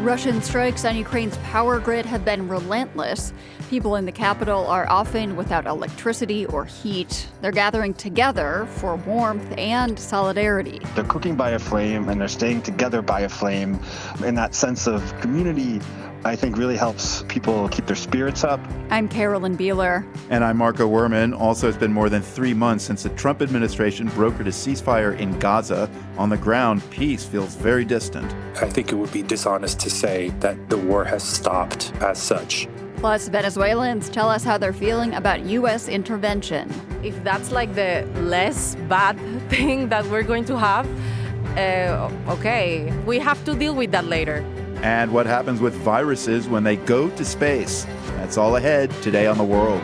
Russian strikes on Ukraine's power grid have been relentless. People in the capital are often without electricity or heat. They're gathering together for warmth and solidarity. They're cooking by a flame and they're staying together by a flame. And that sense of community, I think, really helps people keep their spirits up. I'm Carolyn Beeler. And I'm Marco Werman. Also, it's been more than 3 months since the Trump administration brokered a ceasefire in Gaza. On the ground, peace feels very distant. I think it would be dishonest to say that the war has stopped as such. Plus, Venezuelans tell us how they're feeling about U.S. intervention. If that's like the less bad thing that we're going to have, okay, we have to deal with that later. And what happens with viruses when they go to space. That's all ahead today on The World.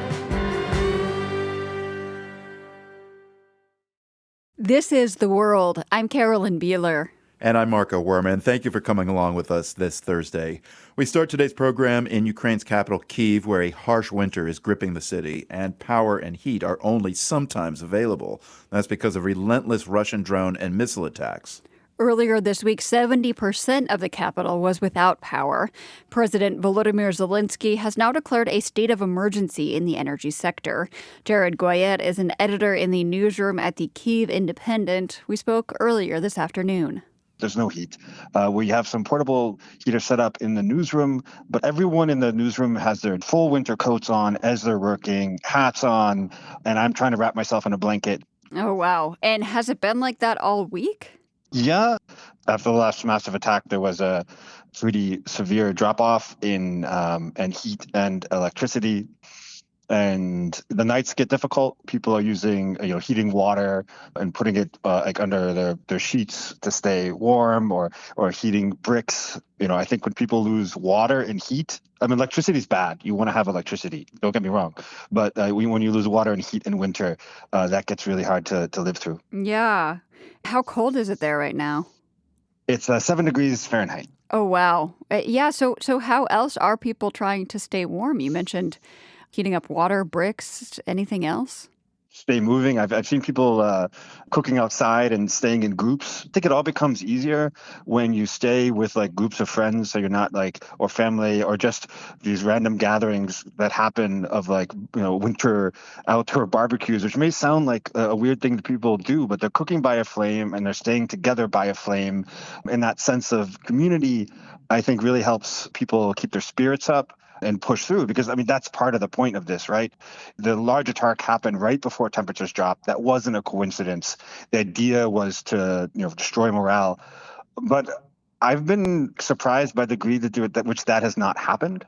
This is The World. I'm Carolyn Beeler. And I'm Marco Werman. Thank you for coming along with us this Thursday. We start today's program in Ukraine's capital, Kyiv, where a harsh winter is gripping the city, and power and heat are only sometimes available. That's because of relentless Russian drone and missile attacks. Earlier this week, 70% of the capital was without power. President Volodymyr Zelensky has now declared a state of emergency in the energy sector. Jared Goyette is an editor in the newsroom at the Kyiv Independent. We spoke earlier this afternoon. There's no heat. We have some portable heaters set up in the newsroom, but everyone in the newsroom has their full winter coats on as they're working, hats on, and I'm trying to wrap myself in a blanket. Oh, wow. And has it been like that all week? Yeah. After the last massive attack, there was a pretty severe drop-off in and heat and electricity. And the nights get difficult. People are using, heating water and putting it under their sheets to stay warm, or heating bricks. I think when people lose water and heat, electricity is bad. You want to have electricity. Don't get me wrong. But when you lose water and heat in winter, that gets really hard to live through. Yeah. How cold is it there right now? It's 7 degrees Fahrenheit. Oh, wow. Yeah. So how else are people trying to stay warm? You mentioned heating up water, bricks, anything else? Stay moving. I've seen people cooking outside and staying in groups. I think it all becomes easier when you stay with groups of friends, so you're not or family, or just these random gatherings that happen of winter outdoor barbecues, which may sound like a weird thing that people do, but they're cooking by a flame and they're staying together by a flame. And that sense of community, I think, really helps people keep their spirits up and push through, because that's part of the point of this, right? The large attack happened right before temperatures dropped. That wasn't a coincidence. The idea was to destroy morale, but I've been surprised by the degree to which that has not happened.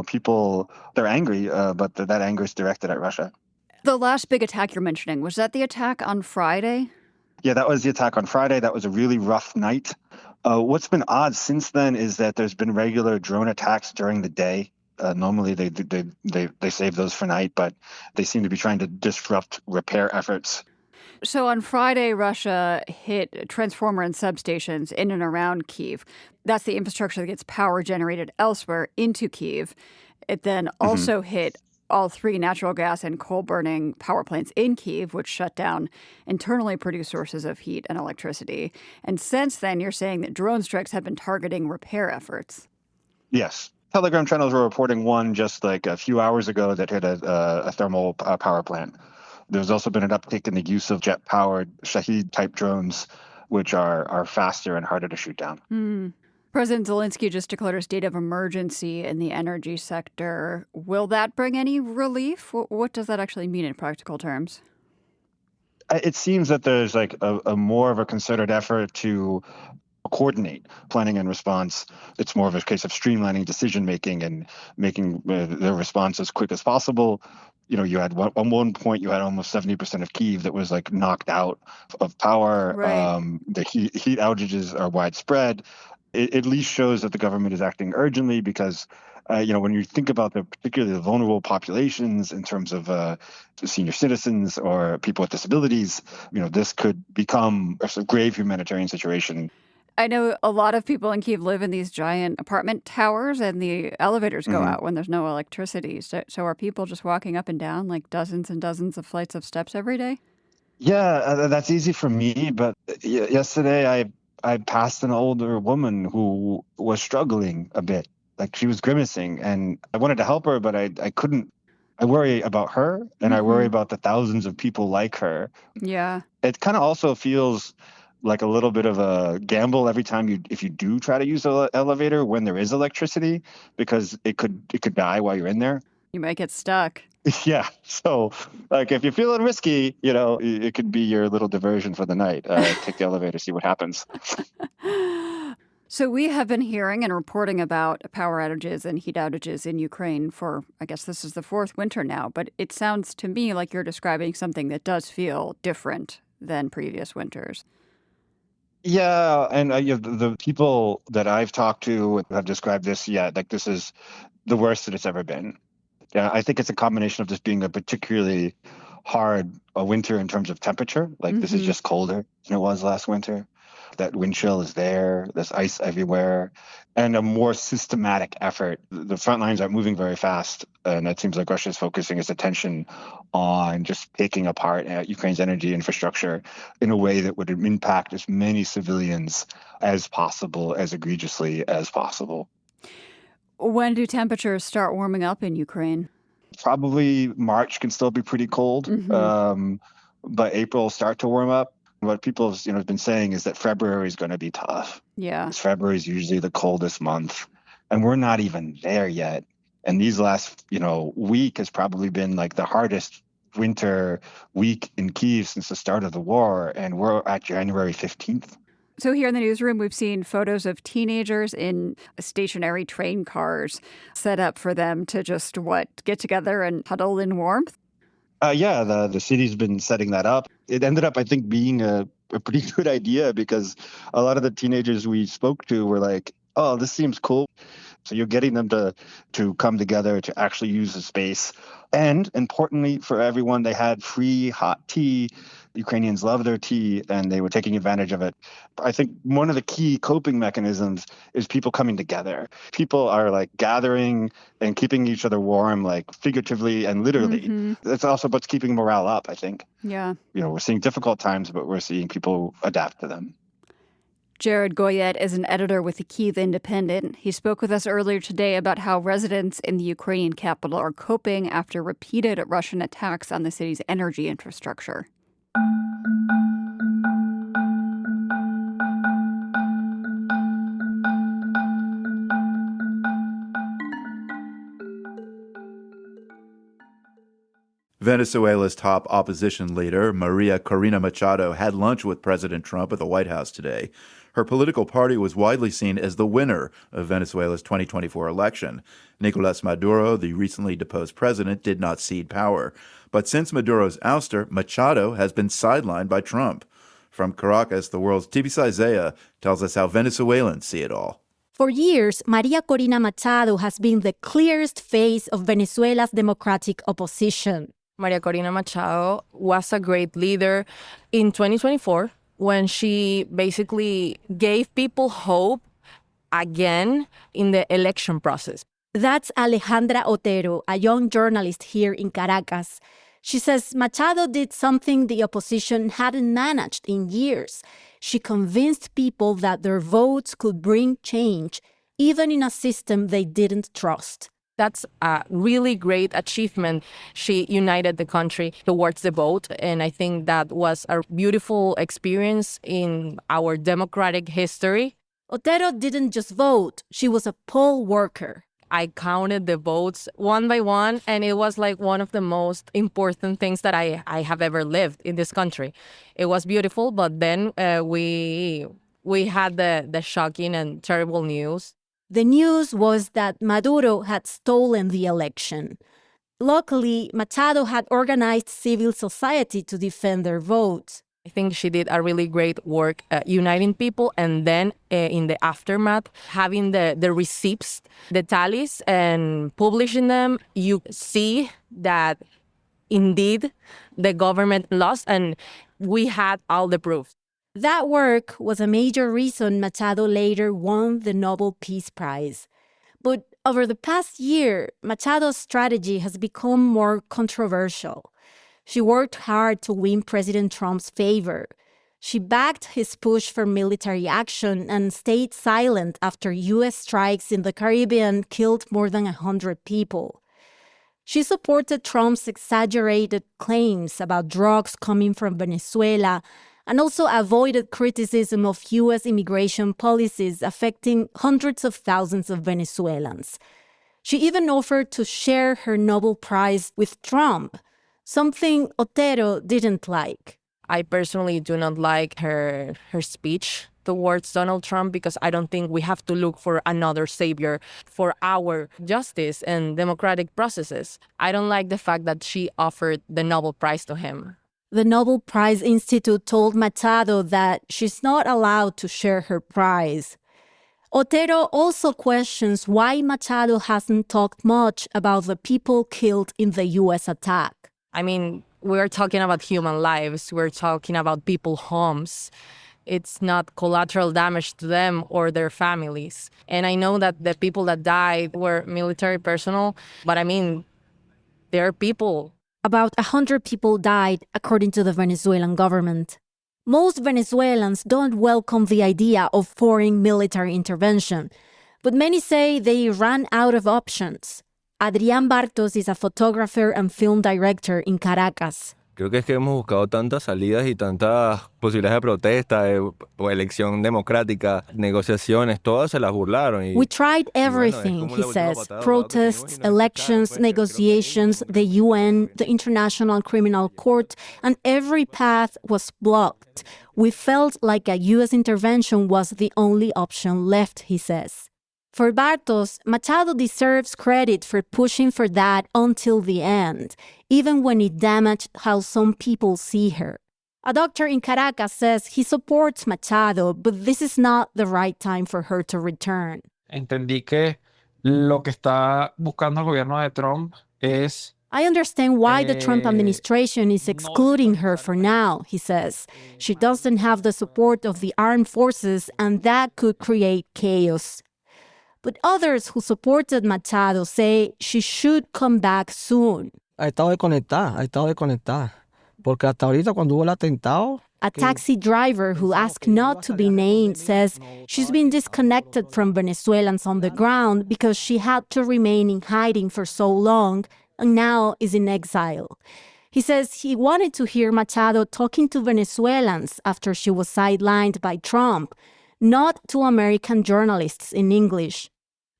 People, they're angry, but that anger is directed at Russia. The last big attack you're mentioning, was that the attack on Friday? Yeah, that was the attack on Friday. That was a really rough night. What's been odd since then is that there's been regular drone attacks during the day. Normally they save those for night, but they seem to be trying to disrupt repair efforts. So on Friday, Russia hit transformer and substations in and around Kyiv. That's the infrastructure that gets power generated elsewhere into Kyiv. It then also hit all 3 natural gas and coal-burning power plants in Kyiv, which shut down internally produced sources of heat and electricity. And since then, you're saying that drone strikes have been targeting repair efforts. Yes. Telegram channels were reporting one just a few hours ago that hit a thermal power plant. There's also been an uptick in the use of jet-powered Shahid-type drones, which are faster and harder to shoot down. President Zelensky just declared a state of emergency in the energy sector. Will that bring any relief? What does that actually mean in practical terms? It seems that there's a more of a concerted effort to coordinate planning and response. It's more of a case of streamlining decision-making and making the response as quick as possible. You had at one point, you had almost 70% of Kyiv that was knocked out of power. Right. The heat outages are widespread. It at least shows that the government is acting urgently, because, when you think about particularly the vulnerable populations in terms of senior citizens or people with disabilities, this could become a grave humanitarian situation. I know a lot of people in Kyiv live in these giant apartment towers, and the elevators go out when there's no electricity. So are people just walking up and down dozens and dozens of flights of steps every day? Yeah, that's easy for me. But yesterday I passed an older woman who was struggling a bit. Like she was grimacing and I wanted to help her, but I couldn't. I worry about her and I worry about the thousands of people like her. Yeah. It kind of also feels like a little bit of a gamble every time if you do try to use an elevator when there is electricity, because it could die while you're in there. You might get stuck. Yeah. So like if you're feeling risky, it could be your little diversion for the night. Take the elevator, see what happens. So we have been hearing and reporting about power outages and heat outages in Ukraine for, I guess this is the fourth winter now, but it sounds to me like you're describing something that does feel different than previous winters. Yeah, and the people that I've talked to have described this, like this is the worst that it's ever been. Yeah, I think it's a combination of this being a particularly hard winter in terms of temperature. Like this is just colder than it was last winter. That wind chill is there. There's ice everywhere. And a more systematic effort. The front lines aren't moving very fast. And it seems like Russia is focusing its attention on just picking apart Ukraine's energy infrastructure in a way that would impact as many civilians as possible, as egregiously as possible. When do temperatures start warming up in Ukraine? Probably March can still be pretty cold, but April will start to warm up. What people have been saying is that February is going to be tough. Yeah. February is usually the coldest month, and we're not even there yet. And these last, week has probably been like the hardest winter week in Kyiv since the start of the war, and we're at January 15th. So here in the newsroom, we've seen photos of teenagers in stationary train cars set up for them to just, get together and huddle in warmth? Yeah, the city's been setting that up. It ended up, I think, being a pretty good idea because a lot of the teenagers we spoke to were like, oh, this seems cool. So you're getting them to come together to actually use the space. And importantly for everyone, they had free hot tea. Ukrainians love their tea, and they were taking advantage of it. I think one of the key coping mechanisms is people coming together. People are like gathering and keeping each other warm, like figuratively and literally. That's also what's keeping morale up, I think. Yeah. We're seeing difficult times, but we're seeing people adapt to them. Jared Goyette is an editor with the Kyiv Independent. He spoke with us earlier today about how residents in the Ukrainian capital are coping after repeated Russian attacks on the city's energy infrastructure. Venezuela's top opposition leader, María Corina Machado, had lunch with President Trump at the White House today. Her political party was widely seen as the winner of Venezuela's 2024 election. Nicolás Maduro, the recently deposed president, did not cede power. But since Maduro's ouster, Machado has been sidelined by Trump. From Caracas, the world's Tibisay Zaya tells us how Venezuelans see it all. For years, María Corina Machado has been the clearest face of Venezuela's democratic opposition. María Corina Machado was a great leader in 2024 when she basically gave people hope again in the election process. That's Alejandra Otero, a young journalist here in Caracas. She says Machado did something the opposition hadn't managed in years. She convinced people that their votes could bring change, even in a system they didn't trust. That's a really great achievement. She united the country towards the vote, and I think that was a beautiful experience in our democratic history. Otero didn't just vote, she was a poll worker. I counted the votes one by one, and it was like one of the most important things that I have ever lived in this country. It was beautiful, but then we had the shocking and terrible news. The news was that Maduro had stolen the election. Luckily, Machado had organized civil society to defend their votes. I think she did a really great work uniting people, and then in the aftermath, having the receipts, the tallies, and publishing them, you see that indeed the government lost, and we had all the proof. That work was a major reason Machado later won the Nobel Peace Prize. But over the past year, Machado's strategy has become more controversial. She worked hard to win President Trump's favor. She backed his push for military action and stayed silent after U.S. strikes in the Caribbean killed more than 100 people. She supported Trump's exaggerated claims about drugs coming from Venezuela and also avoided criticism of U.S. immigration policies affecting hundreds of thousands of Venezuelans. She even offered to share her Nobel Prize with Trump, something Otero didn't like. I personally do not like her speech towards Donald Trump because I don't think we have to look for another savior for our justice and democratic processes. I don't like the fact that she offered the Nobel Prize to him. The Nobel Prize Institute told Machado that she's not allowed to share her prize. Otero also questions why Machado hasn't talked much about the people killed in the U.S. attack. I mean, we're talking about human lives. We're talking about people's homes. It's not collateral damage to them or their families. And I know that the people that died were military personnel, but I mean, they're people. About 100 people died, according to the Venezuelan government. Most Venezuelans don't welcome the idea of foreign military intervention, but many say they ran out of options. Adrián Bartos is a photographer and film director in Caracas. Creo que es que hemos buscado tantas salidas y tantas posibilidades de protesta, o elección democrática, negociaciones, todas se las burlaron. We tried everything, he says. Protests, elections, negotiations, the UN, the International Criminal Court, and every path was blocked. We felt like a U.S. intervention was the only option left, he says. For Bartos, Machado deserves credit for pushing for that until the end, even when it damaged how some people see her. A doctor in Caracas says he supports Machado, but this is not the right time for her to return. Entendí que lo que está buscando el gobierno de Trump es... I understand why the Trump administration is excluding her for now, he says. She doesn't have the support of the armed forces, and that could create chaos. But others who supported Machado say she should come back soon. Ha estado desconectada. Porque hasta ahorita cuando hubo el atentado... A taxi driver who asked not to be named says she's been disconnected from Venezuelans on the ground because she had to remain in hiding for so long and now is in exile. He says he wanted to hear Machado talking to Venezuelans after she was sidelined by Trump, not to American journalists in English.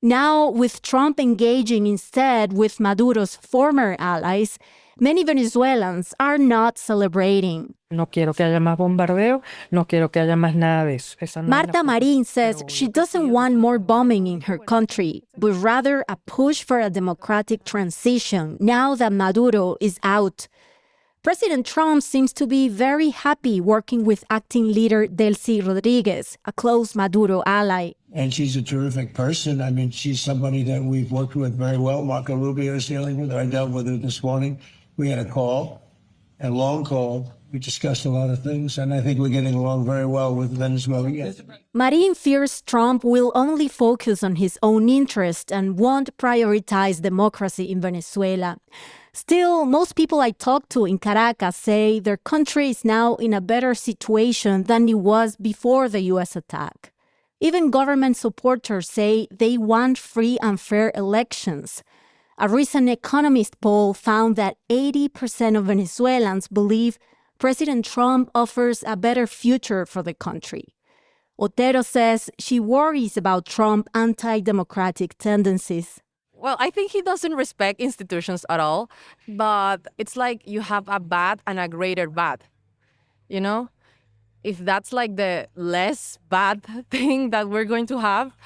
Now, with Trump engaging instead with Maduro's former allies, many Venezuelans are not celebrating. No quiero que haya más bombardeo, no quiero que haya más nada de eso. Marta Marin says she doesn't want more bombing in her country, but rather a push for a democratic transition now that Maduro is out. President Trump seems to be very happy working with acting leader Delcy Rodriguez, a close Maduro ally. And she's a terrific person. I mean, she's somebody that we've worked with very well. Marco Rubio is dealing with her. I dealt with her this morning. We had a call, a long call. We discussed a lot of things, and I think we're getting along very well with Venezuela. Marin fears Trump will only focus on his own interest and won't prioritize democracy in Venezuela. Still, most people I talk to in Caracas say their country is now in a better situation than it was before the U.S. attack. Even government supporters say they want free and fair elections. A recent Economist poll found that 80% of Venezuelans believe President Trump offers a better future for the country. Otero says she worries about Trump's anti-democratic tendencies. Well, I think he doesn't respect institutions at all, but it's like you have a bad and a greater bad, you know? If that's like the less bad thing that we're going to have,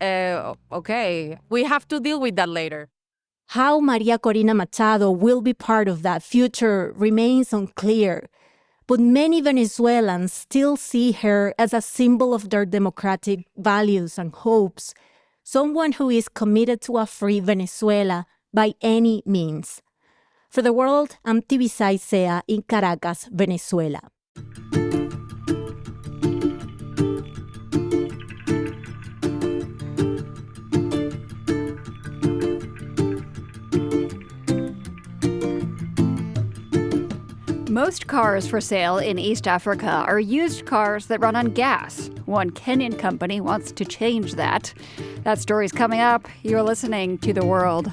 okay, we have to deal with that later. How María Corina Machado will be part of that future remains unclear, but many Venezuelans still see her as a symbol of their democratic values and hopes, someone who is committed to a free Venezuela by any means. For the World, I'm Tibisay Sea in Caracas, Venezuela. Most cars for sale in East Africa are used cars that run on gas. One Kenyan company wants to change that. That story's coming up. You're listening to The World.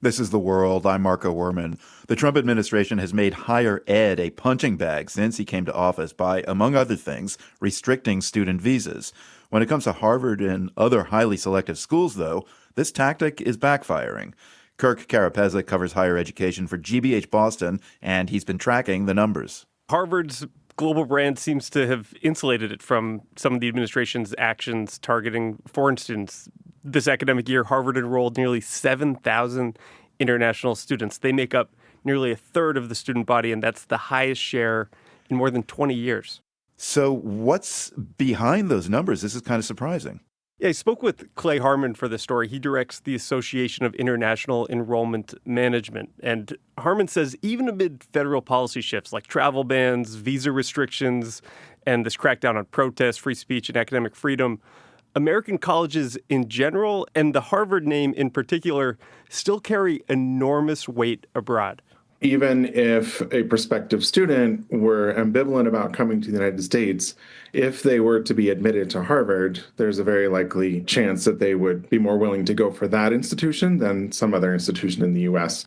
This is The World. I'm Marco Werman. The Trump administration has made higher ed a punching bag since he came to office by, among other things, restricting student visas. When it comes to Harvard and other highly selective schools, though, this tactic is backfiring. Kirk Carapeza covers higher education for GBH Boston, and he's been tracking the numbers. Harvard's global brand seems to have insulated it from some of the administration's actions targeting foreign students. This academic year, Harvard enrolled nearly 7,000 international students. They make up nearly a third of the student body, and that's the highest share in more than 20 years. So what's behind those numbers? This is kind of surprising. Yeah, I spoke with Clay Harmon for this story. He directs the Association of International Enrollment Management. And Harmon says even amid federal policy shifts like travel bans, visa restrictions, and this crackdown on protest, free speech, and academic freedom, American colleges in general, and the Harvard name in particular, still carry enormous weight abroad. Even if a prospective student were ambivalent about coming to the United States, if they were to be admitted to Harvard, there's a very likely chance that they would be more willing to go for that institution than some other institution in the U.S.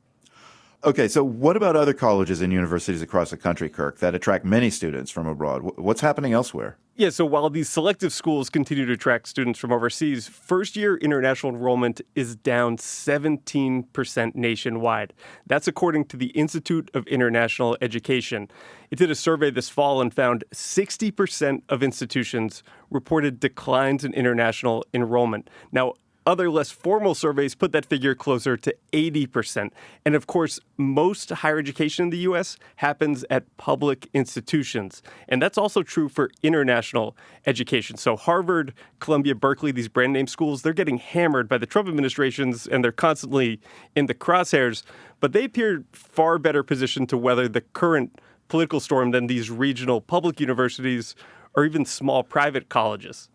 Okay, so what about other colleges and universities across the country, Kirk, that attract many students from abroad? What's happening elsewhere? Yeah, so while these selective schools continue to attract students from overseas, first-year international enrollment is down 17% nationwide. That's according to the Institute of International Education. It did a survey this fall and found 60% of institutions reported declines in international enrollment. Now, other less formal surveys put that figure closer to 80%. And of course, most higher education in the U.S. happens at public institutions. And that's also true for international education. So Harvard, Columbia, Berkeley, these brand name schools, they're getting hammered by the Trump administrations and they're constantly in the crosshairs. But they appear far better positioned to weather the current political storm than these regional public universities or even small private colleges.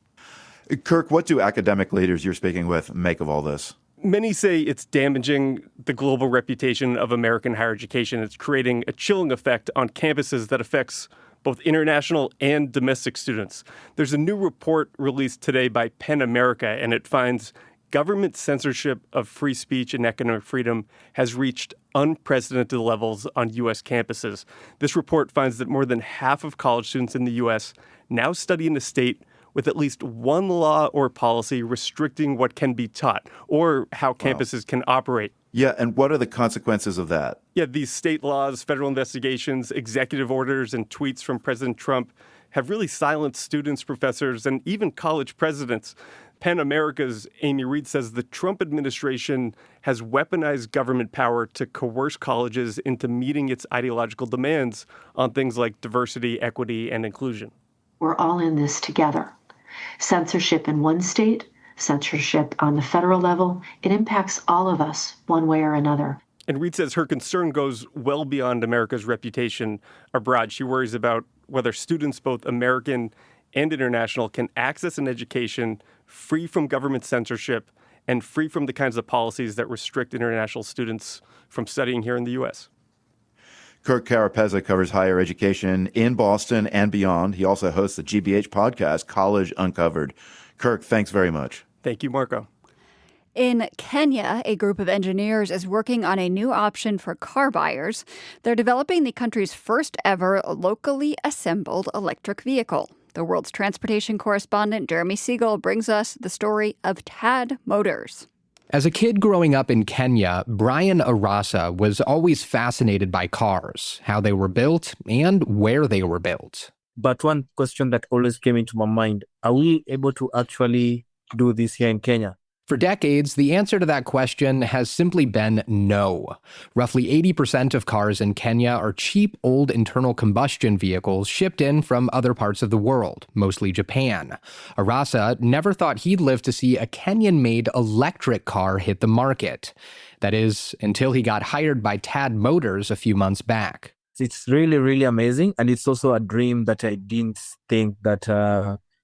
Kirk, what do academic leaders you're speaking with make of all this? Many say it's damaging the global reputation of American higher education. It's creating a chilling effect on campuses that affects both international and domestic students. There's a new report released today by PEN America, and it finds government censorship of free speech and academic freedom has reached unprecedented levels on U.S. campuses. This report finds that more than half of college students in the U.S. now study in a state with at least one law or policy restricting what can be taught or how campuses can operate. Yeah, and what are the consequences of that? Yeah, these state laws, federal investigations, executive orders, and tweets from President Trump have really silenced students, professors, and even college presidents. PEN America's Amy Reed says the Trump administration has weaponized government power to coerce colleges into meeting its ideological demands on things like diversity, equity, and inclusion. We're all in this together. Censorship in one state, censorship on the federal level, it impacts all of us one way or another. And Reed says her concern goes well beyond America's reputation abroad. She worries about whether students, both American and international, can access an education free from government censorship and free from the kinds of policies that restrict international students from studying here in the U.S. Kirk Carapeza covers higher education in Boston and beyond. He also hosts the GBH podcast, College Uncovered. Kirk, thanks very much. Thank you, Marco. In Kenya, a group of engineers is working on a new option for car buyers. They're developing the country's first ever locally assembled electric vehicle. The world's transportation correspondent Jeremy Siegel brings us the story of TAD Motors. As a kid growing up in Kenya, Brian Arasa was always fascinated by cars, how they were built, and where they were built. But one question that always came into my mind, are we able to actually do this here in Kenya? For decades, the answer to that question has simply been no. Roughly 80% of cars in Kenya are cheap, old internal combustion vehicles shipped in from other parts of the world, mostly Japan. Arasa never thought he'd live to see a Kenyan-made electric car hit the market. That is, until he got hired by TAD Motors a few months back. It's really, really amazing. And it's also a dream that I didn't think that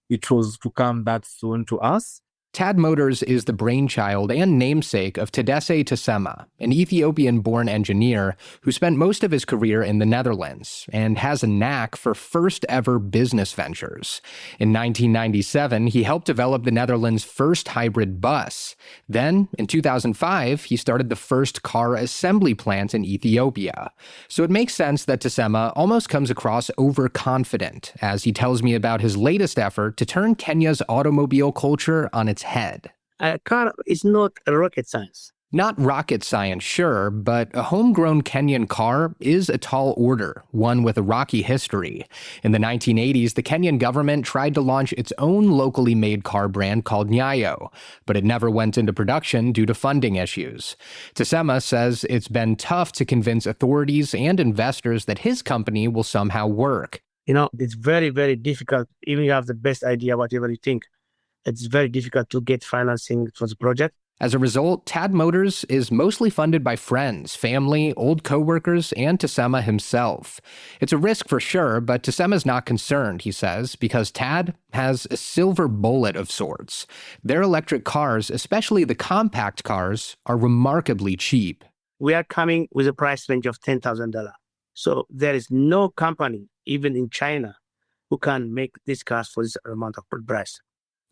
it was to come that soon to us. TAD Motors is the brainchild and namesake of Tadesse Tessema, an Ethiopian-born engineer who spent most of his career in the Netherlands and has a knack for first-ever business ventures. In 1997, he helped develop the Netherlands' first hybrid bus. Then, in 2005, he started the first car assembly plant in Ethiopia. So it makes sense that Tessema almost comes across overconfident as he tells me about his latest effort to turn Kenya's automobile culture on its head. A car is not a rocket science. Not rocket science, sure, but a homegrown Kenyan car is a tall order, one with a rocky history. In the 1980s, the Kenyan government tried to launch its own locally made car brand called Nyayo, but it never went into production due to funding issues. Tessema says it's been tough to convince authorities and investors that his company will somehow work. It's very, very difficult. Even if you have the best idea, whatever you think, it's very difficult to get financing for the project. As a result, TAD Motors is mostly funded by friends, family, old co-workers, and Tessema himself. It's a risk for sure, but Tessema's not concerned, he says, because TAD has a silver bullet of sorts. Their electric cars, especially the compact cars, are remarkably cheap. We are coming with a price range of $10,000. So there is no company, even in China, who can make these cars for this amount of price.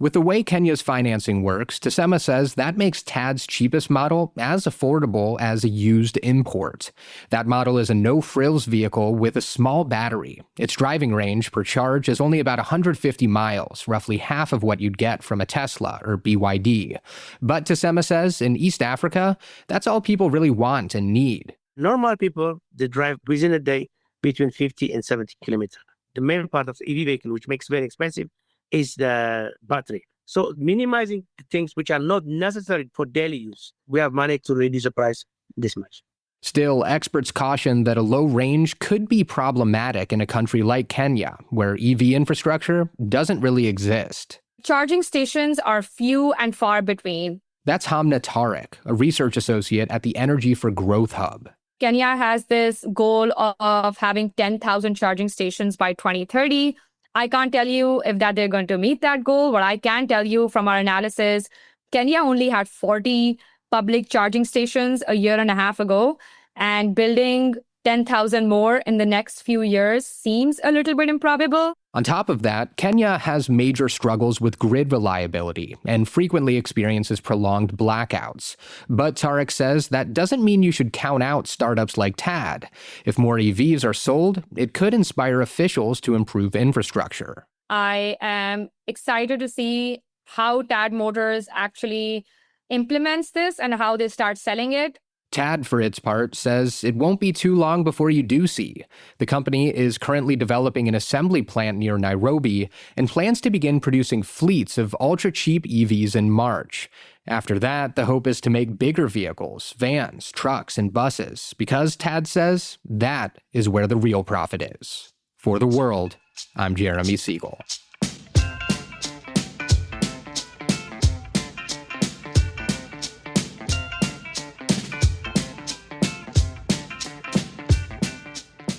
With the way Kenya's financing works, Tessema says that makes TAD's cheapest model as affordable as a used import. That model is a no-frills vehicle with a small battery. Its driving range per charge is only about 150 miles, roughly half of what you'd get from a Tesla or BYD. But Tessema says in East Africa, that's all people really want and need. Normal people, they drive within a day between 50 and 70 kilometers. The main part of the EV vehicle, which makes it very expensive, is the battery. So minimizing the things which are not necessary for daily use, we have managed to reduce the price this much. Still, experts caution that a low range could be problematic in a country like Kenya, where EV infrastructure doesn't really exist. Charging stations are few and far between. That's Hamna Tariq, a research associate at the Energy for Growth Hub. Kenya has this goal of having 10,000 charging stations by 2030. I can't tell you if that they're going to meet that goal. What I can tell you from our analysis, Kenya only had 40 public charging stations a year and a half ago, and building 10,000 more in the next few years seems a little bit improbable. On top of that, Kenya has major struggles with grid reliability and frequently experiences prolonged blackouts. But Tariq says that doesn't mean you should count out startups like TAD. If more EVs are sold, it could inspire officials to improve infrastructure. I am excited to see how TAD Motors actually implements this and how they start selling it. TAD, for its part, says it won't be too long before you do see. The company is currently developing an assembly plant near Nairobi and plans to begin producing fleets of ultra-cheap EVs in March. After that, the hope is to make bigger vehicles, vans, trucks, and buses, because TAD says that is where the real profit is. For The World, I'm Jeremy Siegel.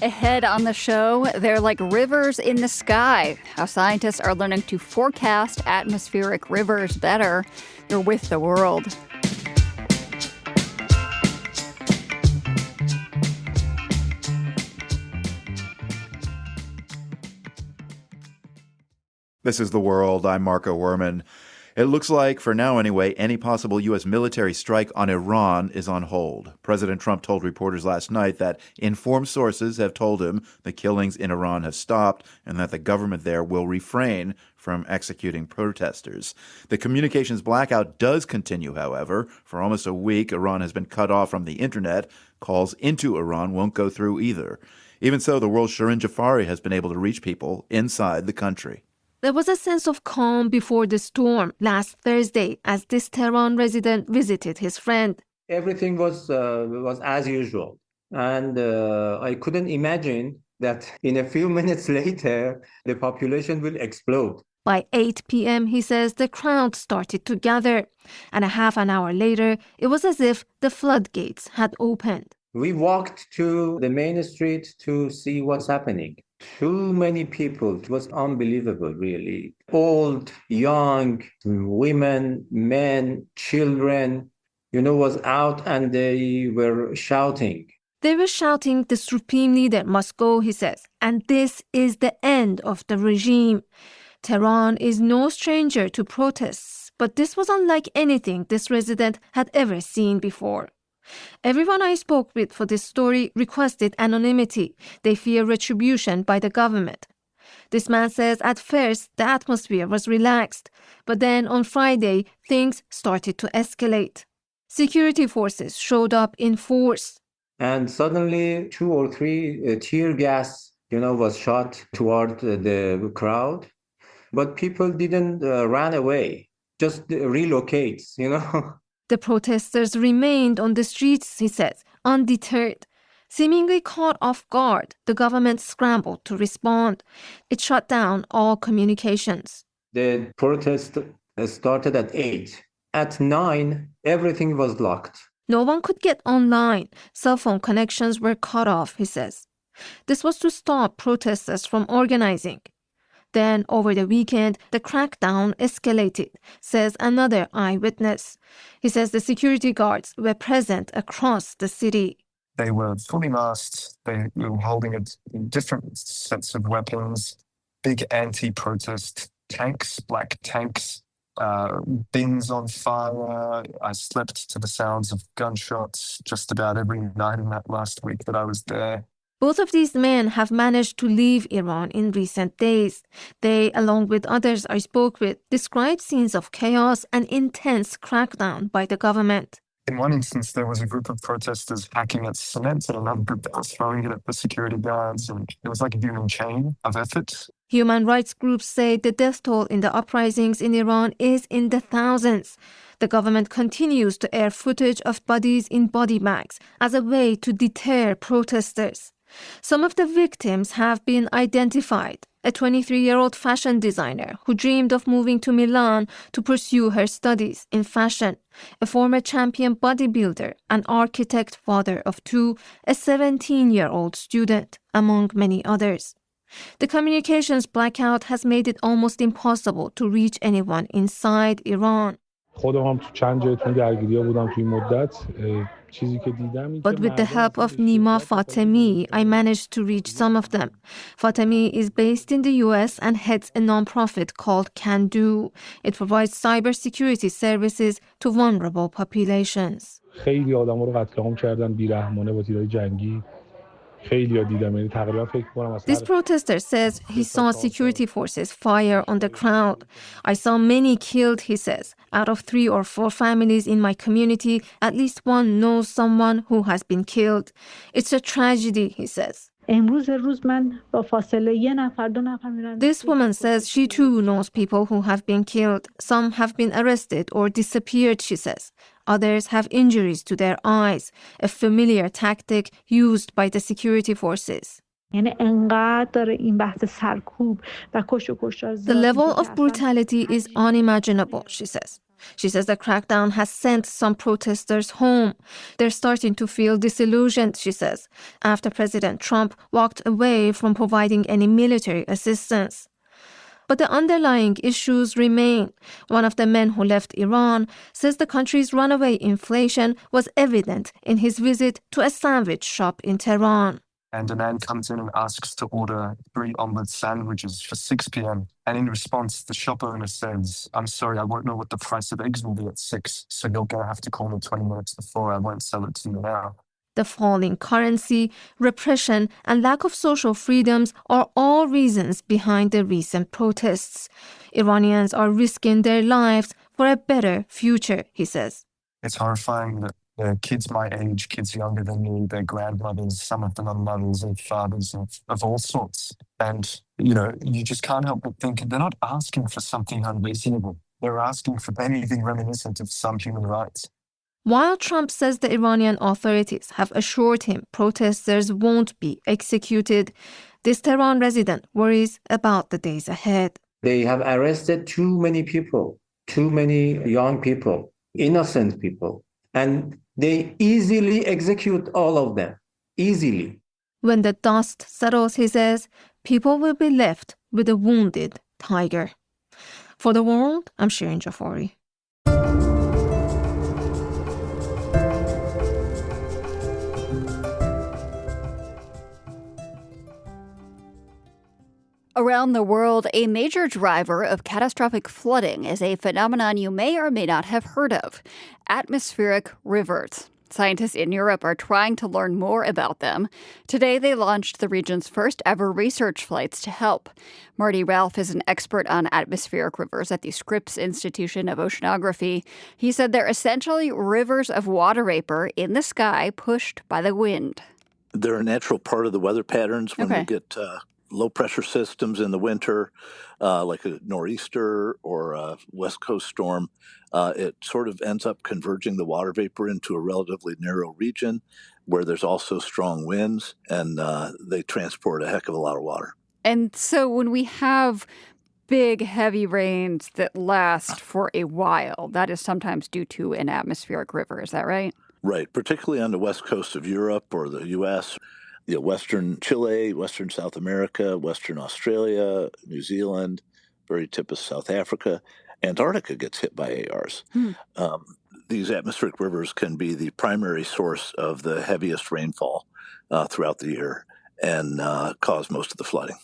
Ahead on the show, they're like rivers in the sky. How scientists are learning to forecast atmospheric rivers better. You're with The World. This is The World. I'm Marco Werman. It looks like, for now anyway, any possible U.S. military strike on Iran is on hold. President Trump told reporters last night that informed sources have told him the killings in Iran have stopped and that the government there will refrain from executing protesters. The communications blackout does continue, however. For almost a week, Iran has been cut off from the internet. Calls into Iran won't go through either. Even so, the world's Shirin Jafari has been able to reach people inside the country. There was a sense of calm before the storm last Thursday as this Tehran resident visited his friend. Everything was as usual. And I couldn't imagine that in a few minutes later, the population will explode. By 8 p.m., he says, the crowd started to gather. And a half an hour later, it was as if the floodgates had opened. We walked to the main street to see what's happening. Too many people. It was unbelievable, really. Old, young, women, men, children, was out and they were shouting. They were shouting, the supreme leader must go, he says, and this is the end of the regime. Tehran is no stranger to protests, but this was unlike anything this resident had ever seen before. Everyone I spoke with for this story requested anonymity. They fear retribution by the government. This man says at first the atmosphere was relaxed, but then on Friday, things started to escalate. Security forces showed up in force. And suddenly 2 or 3 tear gas, was shot toward the crowd. But people didn't run away, just relocate, The protesters remained on the streets, he says, undeterred. Seemingly caught off guard, the government scrambled to respond. It shut down all communications. The protest started at 8. At 9, everything was locked. No one could get online. Cell phone connections were cut off, he says. This was to stop protesters from organizing. Then, over the weekend, the crackdown escalated, says another eyewitness. He says the security guards were present across the city. They were fully masked. They were holding different sets of weapons, big anti-protest tanks, black tanks, bins on fire. I slept to the sounds of gunshots just about every night in that last week that I was there. Both of these men have managed to leave Iran in recent days. They, along with others I spoke with, described scenes of chaos and intense crackdown by the government. In one instance, there was a group of protesters hacking at cement and another group that was throwing it at the security guards. And it was like a human chain of effort. Human rights groups say the death toll in the uprisings in Iran is in the thousands. The government continues to air footage of bodies in body bags as a way to deter protesters. Some of the victims have been identified. A 23-year-old fashion designer who dreamed of moving to Milan to pursue her studies in fashion, a former champion bodybuilder, an architect, father of 2, a 17-year-old student, among many others. The communications blackout has made it almost impossible to reach anyone inside Iran. But with the help of Nima Fatemi, I managed to reach some of them. Fatemi is based in the US and heads a nonprofit called Can Do. It provides cybersecurity services to vulnerable populations. This protester says he saw security forces fire on the crowd. I saw many killed, he says. Out of 3 or 4 families in my community, at least one knows someone who has been killed. It's a tragedy, he says. This woman says she too knows people who have been killed. Some have been arrested or disappeared, she says. Others have injuries to their eyes, a familiar tactic used by the security forces. The level of brutality is unimaginable, she says. She says the crackdown has sent some protesters home. They're starting to feel disillusioned, she says, after President Trump walked away from providing any military assistance. But the underlying issues remain. One of the men who left Iran says the country's runaway inflation was evident in his visit to a sandwich shop in Tehran. And a man comes in and asks to order 3 omelette sandwiches for 6 p.m. And in response, the shop owner says, "I'm sorry, I won't know what the price of eggs will be at 6, so you're going to have to call me 20 minutes before. I won't sell it to you now." The falling currency, repression, and lack of social freedoms are all reasons behind the recent protests. Iranians are risking their lives for a better future, he says. It's horrifying that kids my age, kids younger than me, their grandmothers, some of them are mothers and fathers of all sorts. And, you just can't help but think they're not asking for something unreasonable. They're asking for anything reminiscent of some human rights. While Trump says the Iranian authorities have assured him protesters won't be executed, this Tehran resident worries about the days ahead. They have arrested too many people, too many young people, innocent people. And They easily execute all of them. Easily. When the dust settles, he says, people will be left with a wounded tiger. For the world, I'm Shirin Jafari. Around the world, a major driver of catastrophic flooding is a phenomenon you may or may not have heard of: atmospheric rivers. Scientists in Europe are trying to learn more about them. Today, they launched the region's first ever research flights to help. Marty Ralph is an expert on atmospheric rivers at the Scripps Institution of Oceanography. He said they're essentially rivers of water vapor in the sky pushed by the wind. They're a natural part of the weather patterns when we get low-pressure systems in the winter, like a nor'easter or a West Coast storm. It sort of ends up converging the water vapor into a relatively narrow region where there's also strong winds, and they transport a heck of a lot of water. And so when we have big, heavy rains that last for a while, that is sometimes due to an atmospheric river. Is that right? Right, particularly on the west coast of Europe or the U.S., Western Chile, Western South America, Western Australia, New Zealand, very tip of South Africa. Antarctica gets hit by ARs. These atmospheric rivers can be the primary source of the heaviest rainfall throughout the year and cause most of the flooding.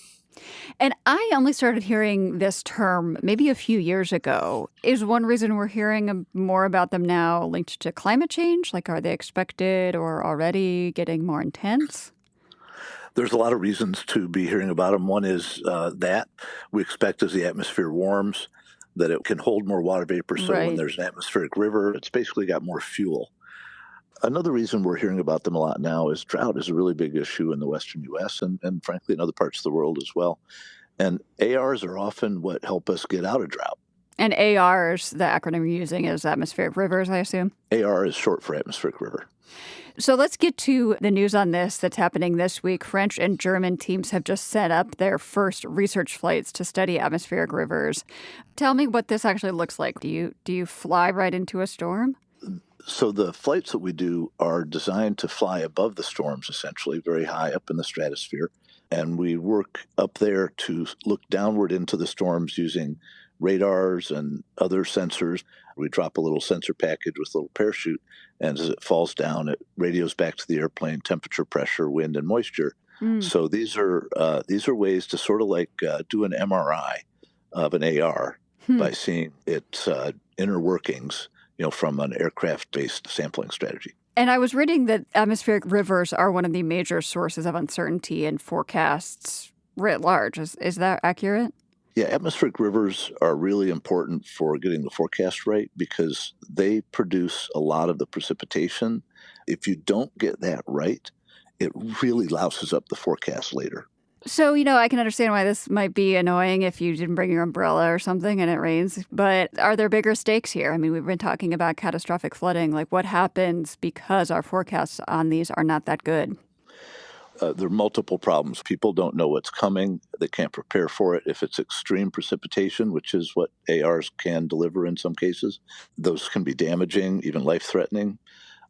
And I only started hearing this term maybe a few years ago. Is one reason we're hearing more about them now linked to climate change? Like, are they expected or already getting more intense? There's a lot of reasons to be hearing about them. One is that we expect as the atmosphere warms that it can hold more water vapor. So when there's an atmospheric river, it's basically got more fuel. Another reason we're hearing about them a lot now is drought is a really big issue in the western U.S. and frankly in other parts of the world as well. And ARs are often what help us get out of drought. And ARs, the acronym you're using, is atmospheric rivers, I assume? AR is short for atmospheric river. So let's get to the news on this that's happening this week. French and German teams have just set up their first research flights to study atmospheric rivers. Tell me what this actually looks like. Do you fly right into a storm? So the flights that we do are designed to fly above the storms, essentially, very high up in the stratosphere. And we work up there to look downward into the storms using radars and other sensors. We drop a little sensor package with a little parachute, and as it falls down, it radios back to the airplane temperature, pressure, wind, and moisture. So these are ways to sort of like do an MRI of an AR by seeing its inner workings, from an aircraft-based sampling strategy. And I was reading that atmospheric rivers are one of the major sources of uncertainty in forecasts writ large. Is that accurate? Yeah, atmospheric rivers are really important for getting the forecast right because they produce a lot of the precipitation. If you don't get that right, it really louses up the forecast later. So, I can understand why this might be annoying if you didn't bring your umbrella or something and it rains. But are there bigger stakes here? I mean, we've been talking about catastrophic flooding. Like, what happens because our forecasts on these are not that good? There are multiple problems. People don't know what's coming. They can't prepare for it. If it's extreme precipitation, which is what ARs can deliver in some cases, those can be damaging, even life-threatening.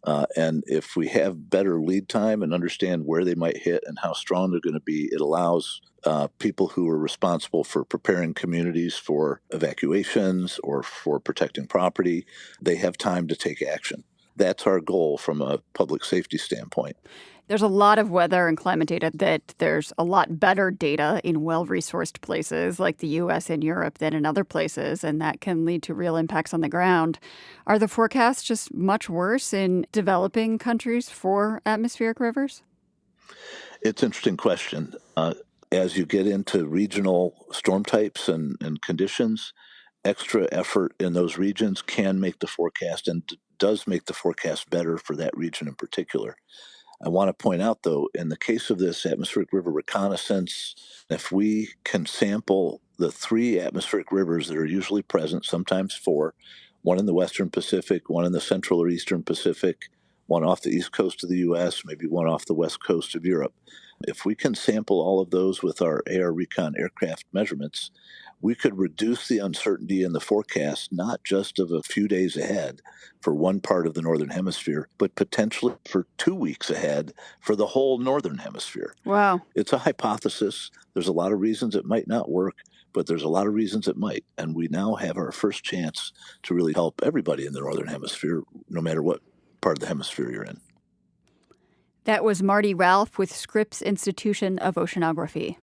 And if we have better lead time and understand where they might hit and how strong they're going to be, it allows people who are responsible for preparing communities for evacuations or for protecting property, they have time to take action. That's our goal from a public safety standpoint. There's a lot of weather and climate data that there's a lot better data in well-resourced places like the U.S. and Europe than in other places, and that can lead to real impacts on the ground. Are the forecasts just much worse in developing countries for atmospheric rivers? It's an interesting question. As you get into regional storm types and conditions, extra effort in those regions can make the forecast and does make the forecast better for that region in particular. I want to point out, though, in the case of this atmospheric river reconnaissance, if we can sample the 3 atmospheric rivers that are usually present, sometimes 4, one in the Western Pacific, one in the Central or Eastern Pacific, one off the East Coast of the U.S., maybe one off the West Coast of Europe. If we can sample all of those with our AR Recon aircraft measurements, we could reduce the uncertainty in the forecast, not just of a few days ahead for one part of the Northern Hemisphere, but potentially for 2 weeks ahead for the whole Northern Hemisphere. Wow. It's a hypothesis. There's a lot of reasons it might not work, but there's a lot of reasons it might. And we now have our first chance to really help everybody in the Northern Hemisphere, no matter what part of the hemisphere you're in. That was Marty Ralph with Scripps Institution of Oceanography.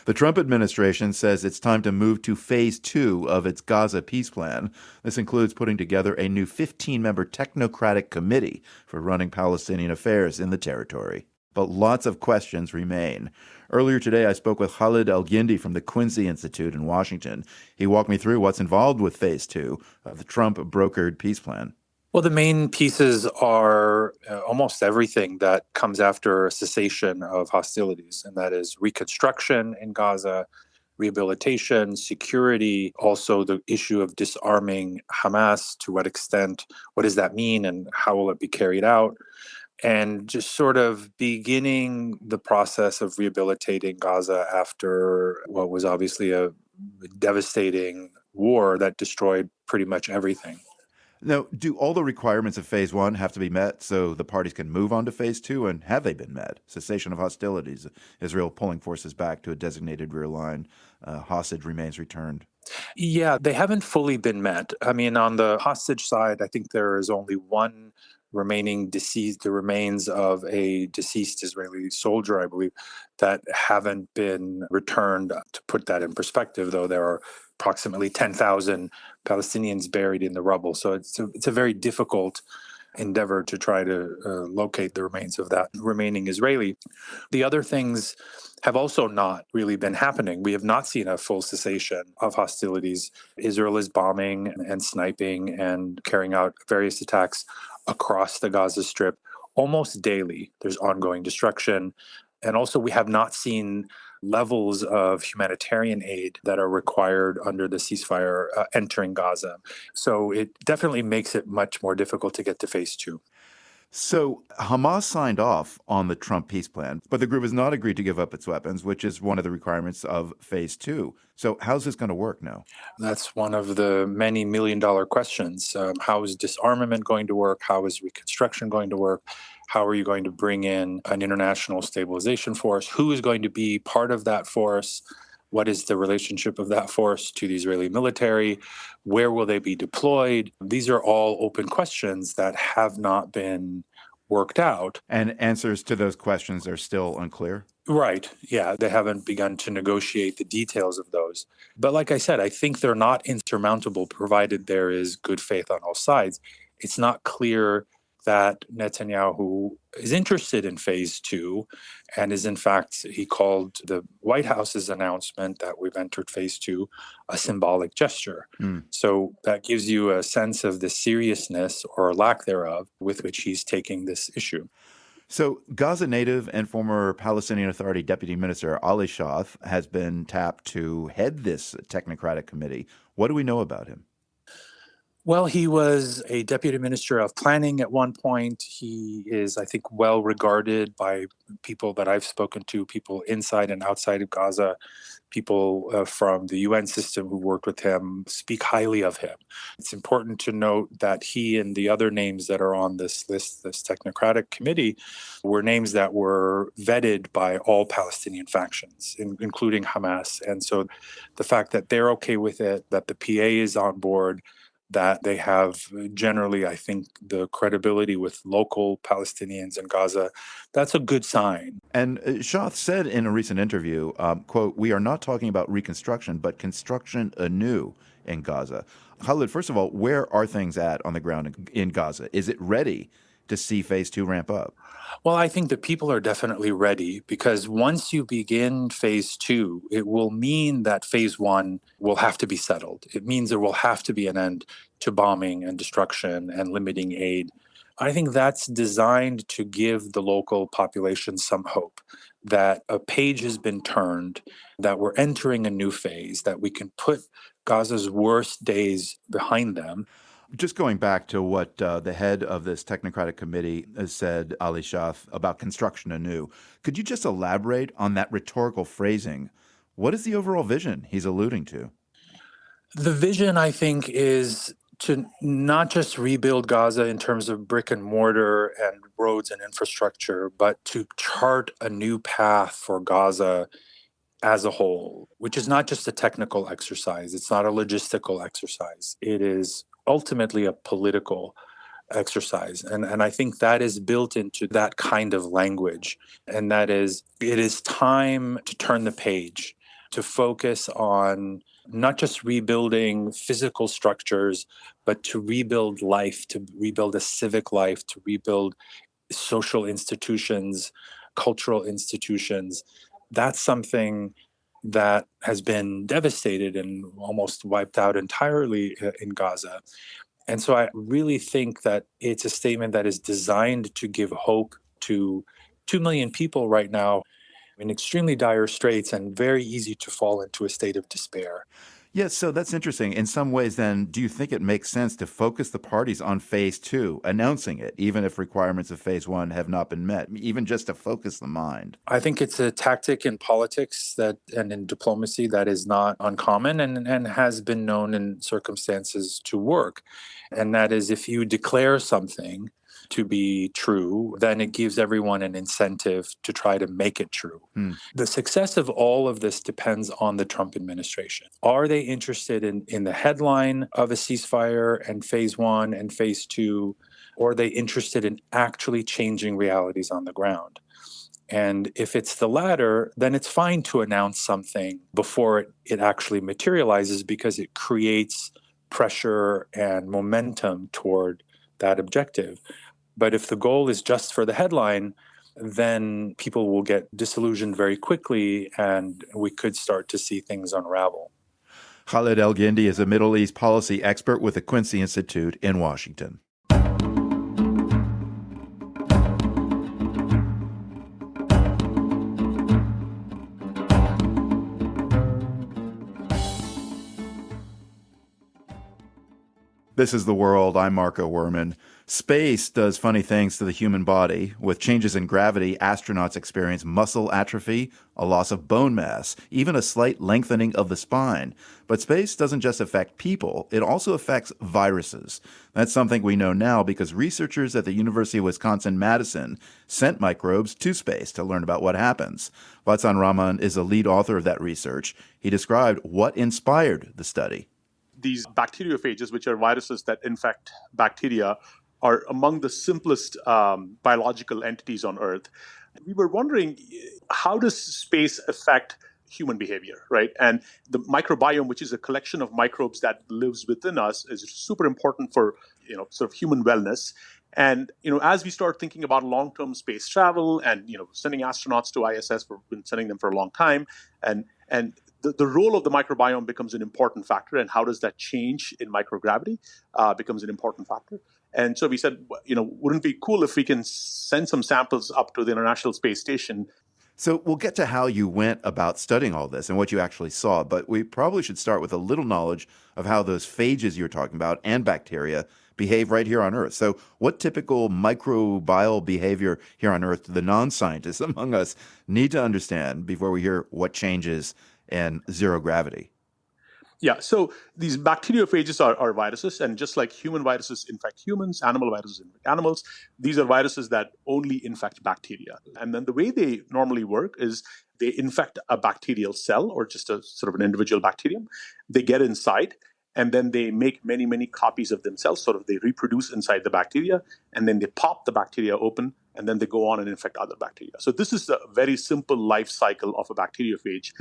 The Trump administration says it's time to move to phase 2 of its Gaza peace plan. This includes putting together a new 15-member technocratic committee for running Palestinian affairs in the territory. But lots of questions remain. Earlier today, I spoke with Khalid El-Gindi from the Quincy Institute in Washington. He walked me through what's involved with phase 2 of the Trump-brokered peace plan. Well, the main pieces are almost everything that comes after a cessation of hostilities, and that is reconstruction in Gaza, rehabilitation, security, also the issue of disarming Hamas, to what extent, what does that mean, and how will it be carried out, and just sort of beginning the process of rehabilitating Gaza after what was obviously a devastating war that destroyed pretty much everything. Now, do all the requirements of phase 1 have to be met so the parties can move on to phase 2, and have they been met? Cessation of hostilities, Israel pulling forces back to a designated rear line, hostage remains returned. Yeah, they haven't fully been met. I mean, on the hostage side, I think there is only one remaining deceased, the remains of a deceased Israeli soldier, I believe, that haven't been returned. To put that in perspective, though, there are approximately 10,000 Palestinians buried in the rubble. So it's a very difficult endeavor to try to locate the remains of that remaining Israeli. The other things have also not really been happening. We have not seen a full cessation of hostilities. Israel is bombing and sniping and carrying out various attacks across the Gaza Strip almost daily. There's ongoing destruction. And also, we have not seen levels of humanitarian aid that are required under the ceasefire entering Gaza. So it definitely makes it much more difficult to get to phase 2. So Hamas signed off on the Trump peace plan, but the group has not agreed to give up its weapons, which is one of the requirements of phase 2. So how's this going to work now? That's one of the many million-dollar questions. How is disarmament going to work? How is reconstruction going to work? How are you going to bring in an international stabilization force? Who is going to be part of that force? What is the relationship of that force to the Israeli military? Where will they be deployed? These are all open questions that have not been worked out. And answers to those questions are still unclear? Right. Yeah, they haven't begun to negotiate the details of those. But like I said, I think they're not insurmountable provided there is good faith on all sides. It's not clear that Netanyahu is interested in phase 2 and is, in fact, he called the White House's announcement that we've entered phase 2 a symbolic gesture. So that gives you a sense of the seriousness or lack thereof with which he's taking this issue. So Gaza native and former Palestinian Authority Deputy Minister Ali Shah has been tapped to head this technocratic committee. What do we know about him? Well, he was a deputy minister of planning at one point. He is, I think, well regarded by people that I've spoken to, people inside and outside of Gaza, people from the UN system who worked with him speak highly of him. It's important to note that he and the other names that are on this list, this technocratic committee, were names that were vetted by all Palestinian factions, including Hamas. And so the fact that they're okay with it, that the PA is on board, that they have generally, I think, the credibility with local Palestinians in Gaza, that's a good sign. And Shah said in a recent interview, quote, "We are not talking about reconstruction, but construction anew in Gaza." Khalid, first of all, where are things at on the ground in Gaza? Is it ready to see phase 2 ramp up? Well, I think the people are definitely ready because once you begin phase 2, it will mean that phase 1 will have to be settled. It means there will have to be an end to bombing and destruction and limiting aid. I think that's designed to give the local population some hope that a page has been turned, that we're entering a new phase, that we can put Gaza's worst days behind them. Just going back to what the head of this technocratic committee has said, Ali Shah, about construction anew, could you just elaborate on that rhetorical phrasing? What is the overall vision he's alluding to? The vision, I think, is to not just rebuild Gaza in terms of brick and mortar and roads and infrastructure, but to chart a new path for Gaza as a whole, which is not just a technical exercise. It's not a logistical exercise. It is ultimately a political exercise. And I think that is built into that kind of language. And that is, it is time to turn the page, to focus on not just rebuilding physical structures, but to rebuild life, to rebuild a civic life, to rebuild social institutions, cultural institutions. That's something that has been devastated and almost wiped out entirely in Gaza. And so I really think that it's a statement that is designed to give hope to 2 million people right now in extremely dire straits and very easy to fall into a state of despair. Yes, so that's interesting. In some ways, then, do you think it makes sense to focus the parties on phase two, announcing it, even if requirements of phase one have not been met, even just to focus the mind? I think it's a tactic in politics that and in diplomacy that is not uncommon and has been known in circumstances to work. And that is if you declare something to be true, then it gives everyone an incentive to try to make it true. The success of all of this depends on the Trump administration. Are they interested in the headline of a ceasefire and phase one and phase two, or are they interested in actually changing realities on the ground? And if it's the latter, then it's fine to announce something before it actually materializes because it creates pressure and momentum toward that objective. But if the goal is just for the headline, then people will get disillusioned very quickly and we could start to see things unravel. Khaled El-Gindi is a Middle East policy expert with the Quincy Institute in Washington. This is The World. I'm Marco Werman. Space does funny things to the human body. With changes in gravity, astronauts experience muscle atrophy, a loss of bone mass, even a slight lengthening of the spine. But space doesn't just affect people, it also affects viruses. That's something we know now because researchers at the University of Wisconsin-Madison sent microbes to space to learn about what happens. Vatsan Rahman is a lead author of that research. He described what inspired the study. These bacteriophages, which are viruses that infect bacteria, are among the simplest biological entities on Earth. We were wondering, how does space affect human behavior, right? And the microbiome, which is a collection of microbes that lives within us, is super important for, sort of human wellness. And, as we start thinking about long-term space travel and, sending astronauts to ISS, we've been sending them for a long time, and the role of the microbiome becomes an important factor, and how does that change in microgravity becomes an important factor. And so we said, wouldn't it be cool if we can send some samples up to the International Space Station? So we'll get to how you went about studying all this and what you actually saw, but we probably should start with a little knowledge of how those phages you're talking about and bacteria behave right here on Earth. So what typical microbial behavior here on Earth do the non-scientists among us need to understand before we hear what changes in zero gravity? Yeah, so these bacteriophages are viruses, and just like human viruses infect humans, animal viruses infect animals, these are viruses that only infect bacteria. And then the way they normally work is they infect a bacterial cell or just a sort of an individual bacterium. They get inside, and then they make many, many copies of themselves, sort of they reproduce inside the bacteria, and then they pop the bacteria open, and then they go on and infect other bacteria. So this is a very simple life cycle of a bacteriophage.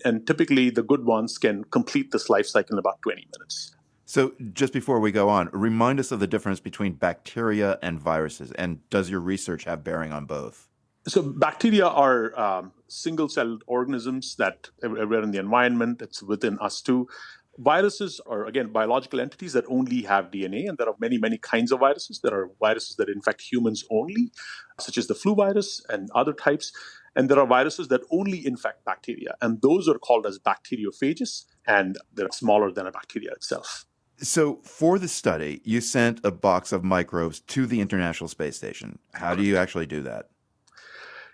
And typically the good ones can complete this life cycle in about 20 minutes. So just before we go on, remind us of the difference between bacteria and viruses, and does your research have bearing on both? So bacteria are single-celled organisms that everywhere in the environment, it's within us too. Viruses are, again, biological entities that only have DNA, and there are many, many kinds of viruses. There are viruses that infect humans only, such as the flu virus and other types. And there are viruses that only infect bacteria, and those are called as bacteriophages, and they're smaller than a bacteria itself. So for the study, you sent a box of microbes to the International Space Station. How do you actually do that?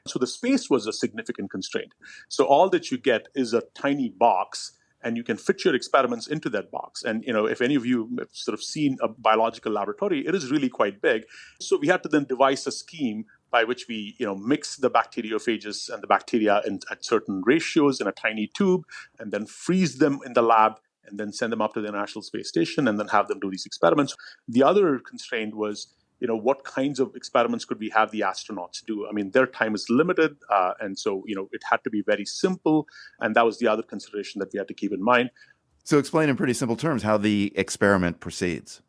So the space was a significant constraint. So all that you get is a tiny box, and you can fit your experiments into that box. And, if any of you have sort of seen a biological laboratory, it is really quite big. So we had to then devise a scheme by which we, mix the bacteriophages and the bacteria at certain ratios in a tiny tube, and then freeze them in the lab, and then send them up to the International Space Station, and then have them do these experiments. The other constraint was, what kinds of experiments could we have the astronauts do? I mean, their time is limited, and so, it had to be very simple, and that was the other consideration that we had to keep in mind. So explain in pretty simple terms how the experiment proceeds.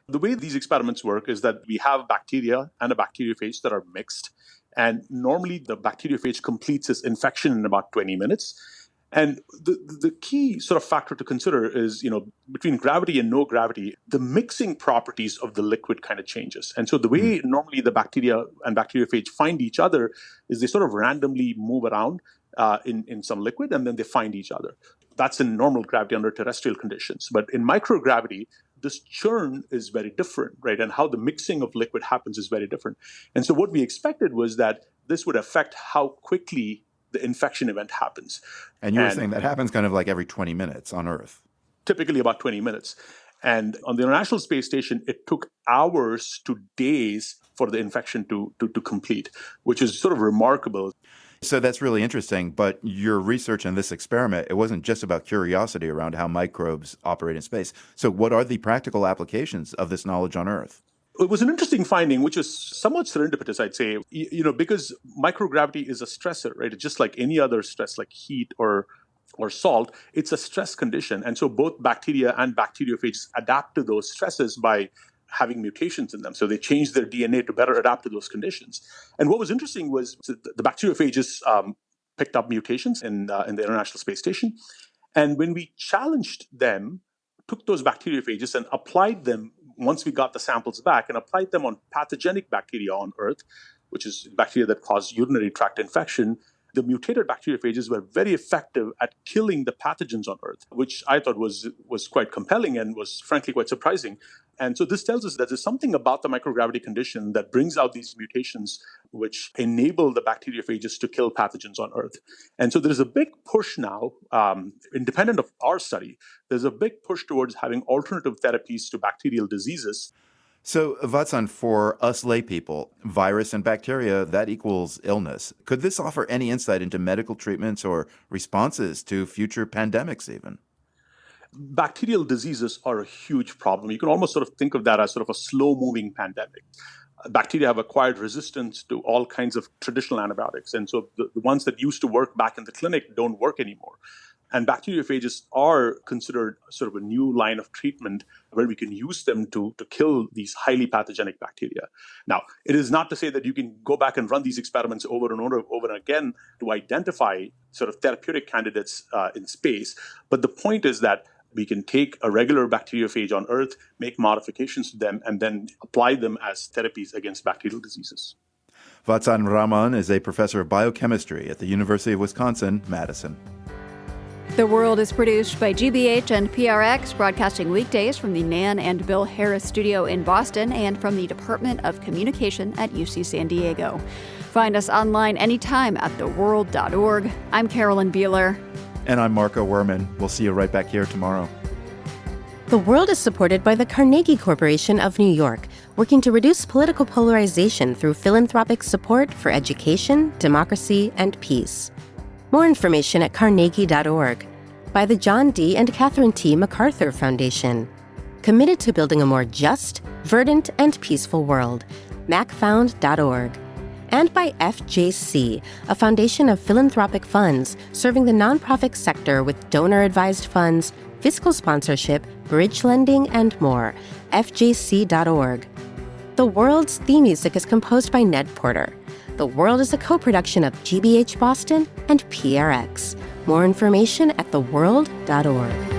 The way these experiments work is that we have bacteria and a bacteriophage that are mixed. And normally the bacteriophage completes its infection in about 20 minutes. And the key sort of factor to consider is, between gravity and no gravity, the mixing properties of the liquid kind of changes. And so the way normally the bacteria and bacteriophage find each other is they sort of randomly move around in some liquid, and then they find each other. That's in normal gravity under terrestrial conditions. But in microgravity, this churn is very different, right? And how the mixing of liquid happens is very different. And so what we expected was that this would affect how quickly the infection event happens. And you were saying that happens kind of like every 20 minutes on Earth. Typically about 20 minutes. And on the International Space Station, it took hours to days for the infection to complete, which is sort of remarkable. So that's really interesting, but your research in this experiment, it wasn't just about curiosity around how microbes operate in space. So what are the practical applications of this knowledge on Earth? It was an interesting finding, which is somewhat serendipitous, I'd say, because microgravity is a stressor, right? It's just like any other stress, like heat or salt. It's a stress condition. And so both bacteria and bacteriophages adapt to those stresses by having mutations in them. So they change their DNA to better adapt to those conditions. And what was interesting was the bacteriophages picked up mutations in the International Space Station. And when we challenged them, took those bacteriophages and applied them, once we got the samples back, and applied them on pathogenic bacteria on Earth, which is bacteria that cause urinary tract infection, the mutated bacteriophages were very effective at killing the pathogens on Earth, which I thought was quite compelling and was frankly quite surprising. And so this tells us that there's something about the microgravity condition that brings out these mutations which enable the bacteriophages to kill pathogens on Earth. And so there's a big push now, independent of our study, there's a big push towards having alternative therapies to bacterial diseases. So, Vatsan, for us lay people, virus and bacteria, that equals illness. Could this offer any insight into medical treatments or responses to future pandemics even? Bacterial diseases are a huge problem. You can almost sort of think of that as sort of a slow-moving pandemic. Bacteria have acquired resistance to all kinds of traditional antibiotics. And so the ones that used to work back in the clinic don't work anymore. And bacteriophages are considered sort of a new line of treatment where we can use them to kill these highly pathogenic bacteria. Now, it is not to say that you can go back and run these experiments over and over again to identify sort of therapeutic candidates in space. But the point is that we can take a regular bacteriophage on Earth, make modifications to them, and then apply them as therapies against bacterial diseases. Vatsan Rahman is a professor of biochemistry at the University of Wisconsin-Madison. The World is produced by GBH and PRX, broadcasting weekdays from the Nan and Bill Harris studio in Boston and from the Department of Communication at UC San Diego. Find us online anytime at theworld.org. I'm Carolyn Beeler. And I'm Marco Werman. We'll see you right back here tomorrow. The World is supported by the Carnegie Corporation of New York, working to reduce political polarization through philanthropic support for education, democracy, and peace. More information at carnegie.org. By the John D. and Catherine T. MacArthur Foundation. Committed to building a more just, verdant, and peaceful world. macfound.org. And by FJC, a foundation of philanthropic funds serving the nonprofit sector with donor-advised funds, fiscal sponsorship, bridge lending, and more. FJC.org. The World's theme music is composed by Ned Porter. The World is a co-production of GBH Boston and PRX. More information at theworld.org.